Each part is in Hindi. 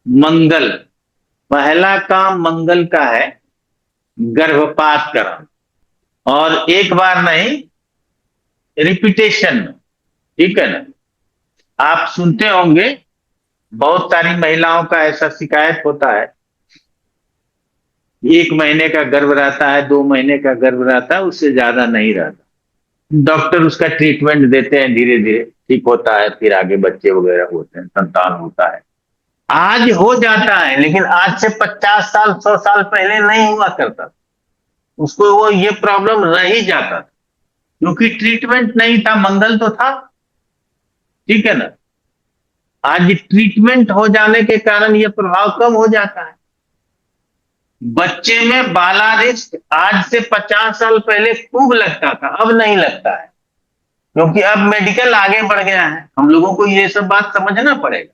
मंगल, पहला काम मंगल का है गर्भपात कराना, और एक बार नहीं, रिपीटेशन में। ठीक है ना। आप सुनते होंगे बहुत सारी महिलाओं का ऐसा शिकायत होता है, 1 महीने का गर्भ रहता है, 2 महीने का गर्भ रहता है, उससे ज्यादा नहीं रहता। डॉक्टर उसका ट्रीटमेंट देते हैं, धीरे धीरे ठीक होता है, फिर आगे बच्चे वगैरह होते हैं, संतान होता है। आज हो जाता है, लेकिन आज से 50 साल 100 साल पहले नहीं हुआ करता। उसको वो ये प्रॉब्लम रह ही जाता था, क्योंकि ट्रीटमेंट नहीं था, मंगल तो था। ठीक है ना। आज ट्रीटमेंट हो जाने के कारण ये प्रभाव कम हो जाता है। बच्चे में बालारिष्ट आज से 50 साल पहले खूब लगता था, अब नहीं लगता है, क्योंकि अब मेडिकल आगे बढ़ गया है। हम लोगों को ये सब बात समझना पड़ेगा।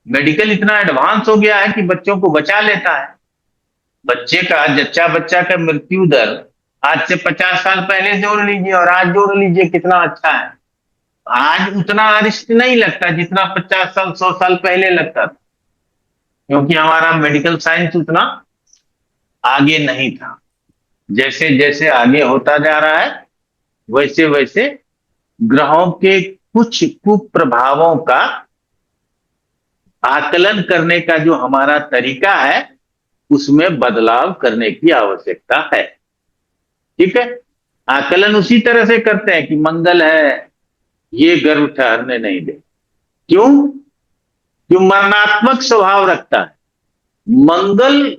मेडिकल इतना एडवांस हो गया है कि बच्चों को बचा लेता है। बच्चे का, जच्चा बच्चा का मृत्यु दर आज से 50 साल पहले जोड़ लीजिए और आज जोड़ लीजिए, कितना अच्छा है। आज उतना अरिष्ट नहीं लगता जितना 50 साल 100 साल पहले लगता था, क्योंकि हमारा मेडिकल साइंस उतना आगे नहीं था। जैसे जैसे आगे होता जा रहा है, वैसे वैसे ग्रहों के कुछ कुप्रभावों का आकलन करने का जो हमारा तरीका है, उसमें बदलाव करने की आवश्यकता है। ठीक है। आकलन उसी तरह से करते हैं कि मंगल है, ये गर्भ ठहरने नहीं दे। क्यों? क्यों? मरणात्मक स्वभाव रखता है मंगल।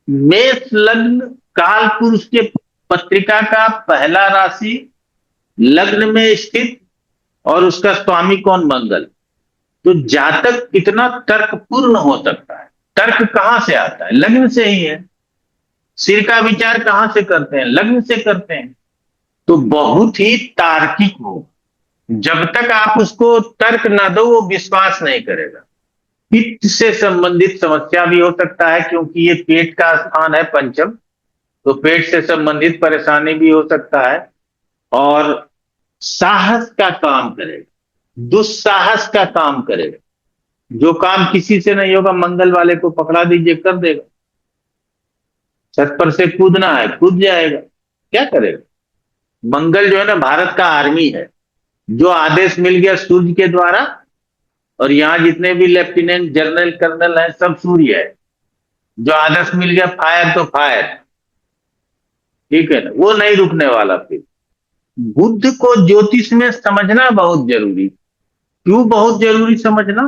मेष लग्न काल पुरुष के पत्रिका का पहला राशि लग्न में स्थित, और उसका स्वामी कौन? मंगल। तो जातक कितना तर्कपूर्ण हो सकता है। तर्क कहां से आता है? लग्न से ही है। सिर का विचार कहां से करते हैं? लग्न से करते हैं। तो बहुत ही तार्किक हो। जब तक आप उसको तर्क ना दो, वो विश्वास नहीं करेगा। पित्त से संबंधित समस्या भी हो सकता है, क्योंकि ये पेट का स्थान है पंचम, तो पेट से संबंधित परेशानी भी हो सकता है। और साहस का काम करेगा, दुस्साहस का काम करेगा। जो काम किसी से नहीं होगा, मंगल वाले को पकड़ा दीजिए, कर देगा। छत पर से कूदना है, कूद जाएगा। क्या करेगा? मंगल जो है ना, भारत का आर्मी है। जो आदेश मिल गया सूर्य के द्वारा, और यहाँ जितने भी लेफ्टिनेंट जनरल कर्नल हैं, सब सूर्य है। जो आदेश मिल गया फायर, तो फायर। ठीक है ना, वो नहीं रुकने वाला। फिर बुद्ध को ज्योतिष में समझना बहुत जरूरी। क्यों बहुत जरूरी समझना?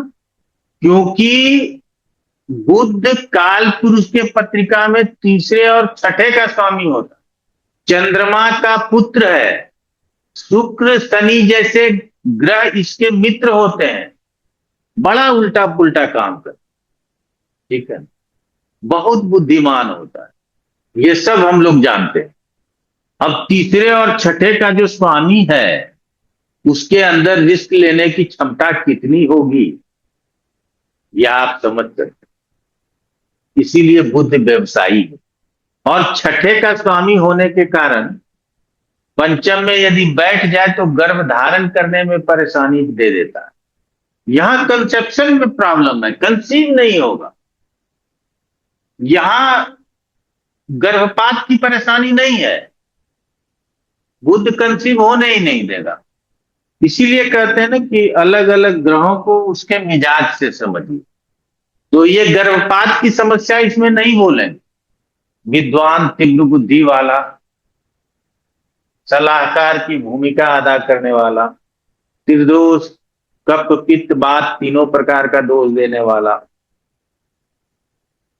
क्योंकि बुद्ध काल पुरुष के पत्रिका में तीसरे और छठे का स्वामी होता, चंद्रमा का पुत्र है। शुक्र शनि जैसे ग्रह इसके मित्र होते हैं। बड़ा उल्टा पुल्टा काम कर। ठीक है। बहुत बुद्धिमान होता है, ये सब हम लोग जानते हैं। अब तीसरे और छठे का जो स्वामी है, उसके अंदर रिस्क लेने की क्षमता कितनी होगी, यह आप समझ सकते हैं। इसीलिए बुद्ध व्यवसायी है। और छठे का स्वामी होने के कारण पंचम में यदि बैठ जाए तो गर्भ धारण करने में परेशानी दे देता है। यहां कंसेप्शन में प्रॉब्लम है, कंसीव नहीं होगा। यहां गर्भपात की परेशानी नहीं है, बुद्ध कंसीव होने ही नहीं देगा। इसीलिए कहते हैं ना कि अलग अलग ग्रहों को उसके मिजाज से समझिए। तो ये गर्भपात की समस्या इसमें नहीं बोलेंगे। विद्वान, तीव्र बुद्धि वाला, सलाहकार की भूमिका अदा करने वाला, निर्दोष, कफ पित्त बात तीनों प्रकार का दोष देने वाला,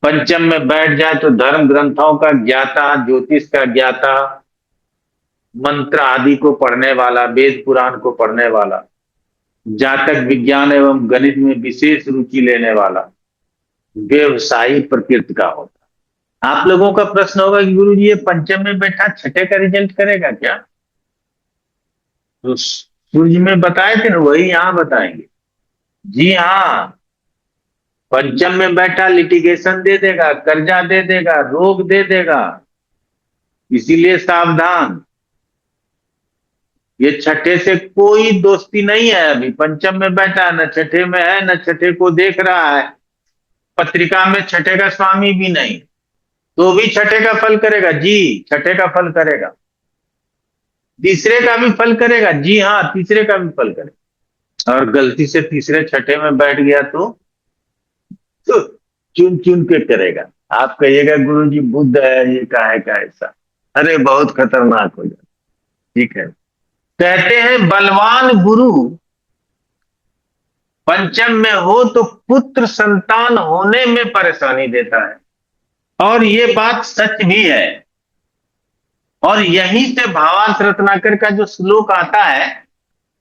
पंचम में बैठ जाए तो धर्म ग्रंथों का ज्ञाता, ज्योतिष का ज्ञाता, मंत्र आदि को पढ़ने वाला, वेद पुराण को पढ़ने वाला, जातक विज्ञान एवं गणित में विशेष रुचि लेने वाला, व्यवसायी प्रकृति का होता। आप लोगों का प्रश्न होगा कि गुरु जी ये पंचम में बैठा छठे का रिजल्ट करेगा क्या? तो सूर्य में बताए थे ना, वही यहां बताएंगे। जी हाँ, पंचम में बैठा लिटिगेशन दे देगा, कर्जा दे देगा, रोग दे देगा। इसीलिए सावधान। ये छठे से कोई दोस्ती नहीं है। अभी पंचम में बैठा, न छठे में है, न छठे को देख रहा है। पत्रिका में छठे का स्वामी भी नहीं, तो भी छठे का फल करेगा जी, छठे का फल करेगा। तीसरे का भी फल करेगा जी, हाँ तीसरे का भी फल करेगा। और गलती से तीसरे छठे में बैठ गया तो चुन चुन के करेगा। आप कहिएगा गुरु जी बुद्ध है, ये काहे का ऐसा, अरे बहुत खतरनाक हो जाए। ठीक है, कहते हैं बलवान गुरु पंचम में हो तो पुत्र संतान होने में परेशानी देता है। और ये बात सच भी है। और यहीं से भावार्थ रत्नाकर का जो श्लोक आता है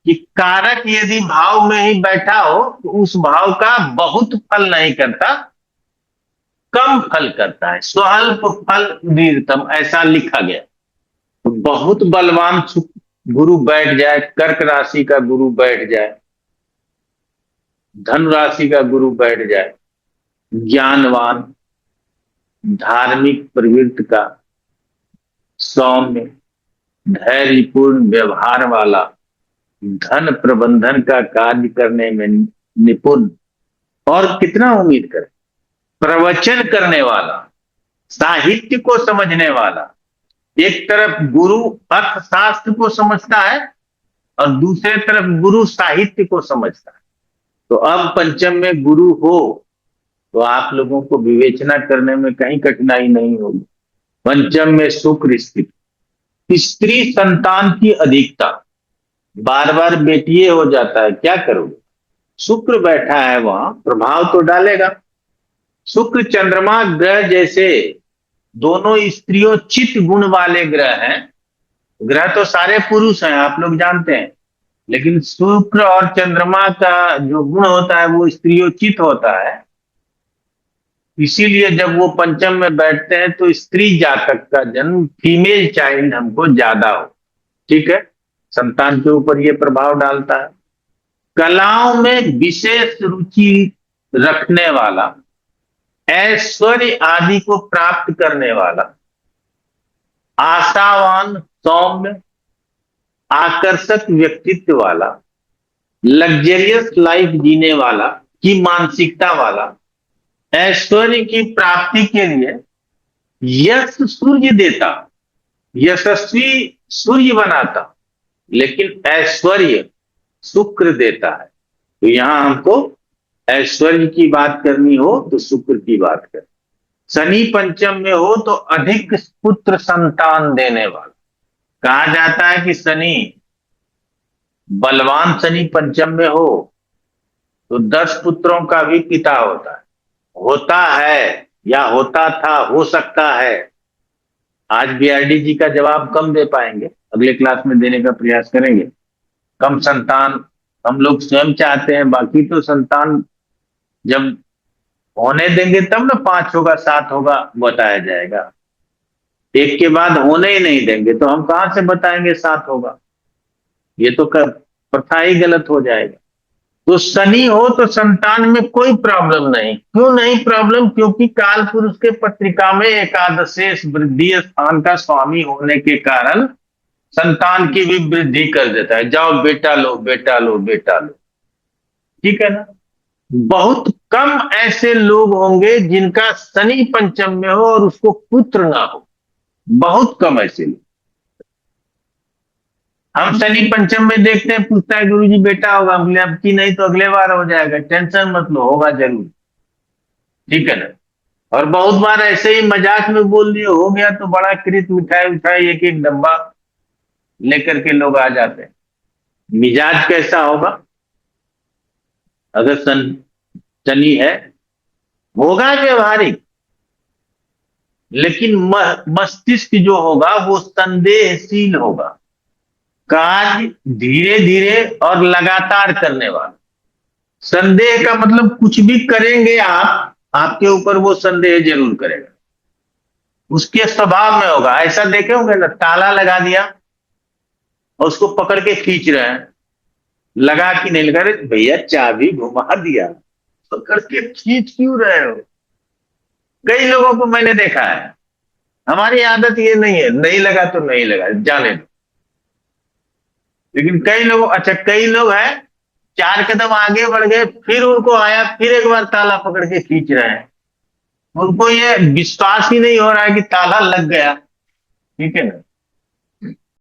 कि कारक यदि भाव में ही बैठा हो तो उस भाव का बहुत फल नहीं करता, कम फल करता है, स्वल्प फल दीर्घतम, ऐसा लिखा गया। तो बहुत बलवान गुरु बैठ जाए, कर्क राशि का गुरु बैठ जाए, धन राशि का गुरु बैठ जाए, ज्ञानवान, धार्मिक प्रवृत्ति का, सौम्य, धैर्यपूर्ण व्यवहार वाला, धन प्रबंधन का कार्य करने में निपुण, और कितना उम्मीद करें, प्रवचन करने वाला, साहित्य को समझने वाला। एक तरफ गुरु अर्थशास्त्र को समझता है और दूसरे तरफ गुरु साहित्य को समझता है। तो अब पंचम में गुरु हो तो आप लोगों को विवेचना करने में कहीं कठिनाई नहीं होगी। पंचम में शुक्र स्थित, स्त्री संतान की अधिकता, बार बार बेटिए हो जाता है, क्या करोगे? शुक्र बैठा है वहां, प्रभाव तो डालेगा। शुक्र चंद्रमा ग्रह जैसे दोनों स्त्रियों चित्त गुण वाले ग्रह हैं। ग्रह तो सारे पुरुष हैं, आप लोग जानते हैं, लेकिन शुक्र और चंद्रमा का जो गुण होता है वो स्त्रियोचित होता है। इसीलिए जब वो पंचम में बैठते हैं तो स्त्री जातक का जन्म, फीमेल चाइल्ड हमको ज्यादा हो। ठीक है, संतान के ऊपर ये प्रभाव डालता है। कलाओं में विशेष रुचि रखने वाला, ऐश्वर्य आदि को प्राप्त करने वाला, आशावान, सौम्य, आकर्षक व्यक्तित्व वाला, लग्जरियस लाइफ जीने वाला की मानसिकता वाला, ऐश्वर्य की प्राप्ति के लिए यश सूर्य देता, यशस्वी सूर्य बनाता, लेकिन ऐश्वर्य शुक्र देता है। तो यहां हमको ऐश्वर्य की बात करनी हो तो शुक्र की बात करें। शनि पंचम में हो तो अधिक पुत्र संतान देने वाला। कहा जाता है कि शनि, बलवान शनि पंचम में हो तो 10 पुत्रों का भी पिता होता है या होता था, हो सकता है। आज बीआरडी जी का जवाब कम दे पाएंगे, अगले क्लास में देने का प्रयास करेंगे। कम संतान हम लोग स्वयं चाहते हैं, बाकी तो संतान जब होने देंगे तब ना 5 होगा 7 होगा बताया जाएगा। एक के बाद होने ही नहीं देंगे तो हम कहां से बताएंगे 7 होगा? ये तो प्रथा ही गलत हो जाएगा। तो शनि हो तो संतान में कोई प्रॉब्लम नहीं। क्यों नहीं प्रॉब्लम? क्योंकि काल पुरुष के पत्रिका में एकादशेष वृद्धि स्थान का स्वामी होने के कारण संतान की भी वृद्धि कर देता है। जाओ बेटा लो, बेटा लो, बेटा लो। ठीक है ना? बहुत कम ऐसे लोग होंगे जिनका शनि पंचम में हो और उसको पुत्र ना हो, बहुत कम ऐसे लोग। हम शनि पंचम में देखते हैं, पूछता है गुरु जी बेटा होगा, हम बोले अब की नहीं तो अगले बार हो जाएगा, टेंशन मत लो, होगा जरूर। ठीक है ना? और बहुत बार ऐसे ही मजाक में बोल दिए हो गया तो बड़ा कृत मिठाई उठाई एक एक डब्बा लेकर के लोग आ जाते हैं। मिजाज कैसा होगा? अगर शनि है, होगा व्यवहारिक, लेकिन मस्तिष्क जो होगा वो संदेहशील होगा, कार्य धीरे धीरे और लगातार करने वाला। संदेह का मतलब कुछ भी करेंगे आप, आपके ऊपर वो संदेह जरूर करेगा, उसके स्वभाव में होगा। ऐसा देखे होंगे ना, ताला लगा दिया और उसको पकड़ के खींच रहे हैं, लगा कि नहीं लगा? रहे भैया चाबी घुमा दिया, पकड़ के खींच क्यों रहे हो? कई लोगों को मैंने देखा है। हमारी आदत ये नहीं है, नहीं लगा तो नहीं लगा, जाने दो। लेकिन कई लोग, अच्छा कई लोग हैं 4 कदम आगे बढ़ गए, फिर उनको आया, फिर एक बार ताला पकड़ के खींच रहे हैं। उनको ये विश्वास ही नहीं हो रहा है कि ताला लग गया। ठीक है ना।